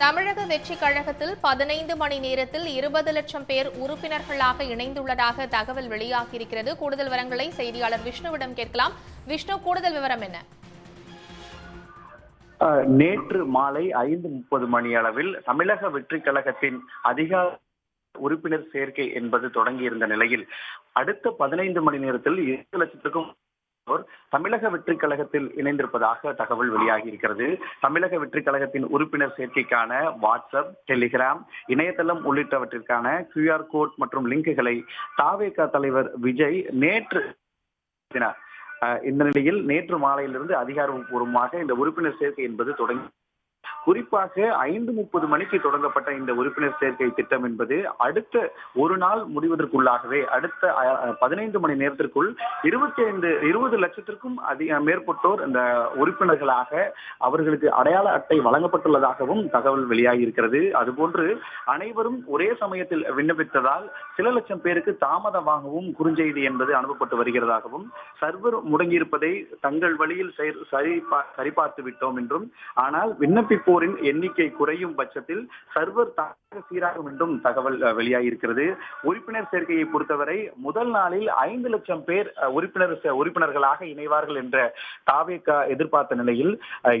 தமிழக வெற்றிக் கழகத்தில் 15 மணி நேரத்தில் 20 லட்சம் பேர் உறுப்பினர்களாக இணைந்துள்ளதாக தகவல் வெளியாகியிருக்கிறது. கூடுதல் விவரங்களை செய்தியாளர் விஷ்ணுவிடம் கேட்கலாம். விஷ்ணு, கூடுதல் விவரம் என்ன? நேற்று மாலை 5:30 மணி அளவில் தமிழக வெற்றிக் கழகத்தின் அதிகார உறுப்பினர் சேர்க்கை என்பது தொடங்கியிருந்த நிலையில் அடுத்த 15 மணி நேரத்தில் 2 லட்சத்துக்கும் தமிழக வெற்றிக் கழகத்தில் இணைந்திருப்பதாக தகவல் வெளியாகி இருக்கிறது. தமிழக வெற்றிக் கழகத்தின் உறுப்பினர் சேர்க்கைக்கான வாட்ஸ்அப், டெலிகிராம், இணையதளம் உள்ளிட்டவற்றிற்கான QR கோட் மற்றும் லிங்குகளை தாவேகா தலைவர் விஜய் நேற்று இந்த நிலையில் நேற்று மாலையிலிருந்து அதிகாரப்பூர்வமாக இந்த உறுப்பினர் சேர்க்கை என்பது தொடங்கி, குறிப்பாக 5:30 மணிக்கு தொடங்கப்பட்ட இந்த உறுப்பினர் சேர்க்கை திட்டம் என்பது அடுத்த ஒரு நாள் முடிவதற்குள்ளாகவே அடுத்த 15 மணி நேரத்திற்குள் 20 லட்சத்திற்கும் மேற்பட்டோர் இந்த உறுப்பினர்களாக அவர்களுக்கு அடையாள அட்டை வழங்கப்பட்டுள்ளதாகவும் தகவல் வெளியாகி இருக்கிறது. அதுபோன்று அனைவரும் ஒரே சமயத்தில் விண்ணப்பித்ததால் சில லட்சம் பேருக்கு தாமதமாகவும் குறுஞ்செய்தி என்பது அனுப்பப்பட்டு வருகிறதாகவும், சர்வர் முடங்கியிருப்பதை தங்கள் வழியில் சரிபார்த்து விட்டோம் என்றும், ஆனால் விண்ணப்பிப்போரின் எண்ணிக்கை குறையும் பட்சத்தில் சர்வர் சீராகும் என்றும் தகவல் வெளியாகியிருக்கிறது. உறுப்பினர் சேர்க்கையை பொறுத்தவரை முதல் நாளில் 5 லட்சம் பேர் உறுப்பினர்களாக இணைவார்கள் என்ற தாவேகா எதிர்பார்த்த நிலையில்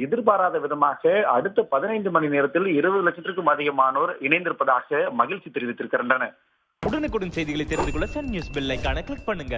எதிர்பாராத விதமாக அடுத்த 15 மணி நேரத்தில் 20 லட்சத்திற்கும் அதிகமானோர் இணைந்திருப்பதாக மகிழ்ச்சி தெரிவித்திருக்கின்றனர். உடனுக்குடன் செய்திகளை தெரிந்து கொள்ள சன் நியூஸ் பெல் ஐகானை கிளிக் பண்ணுங்க.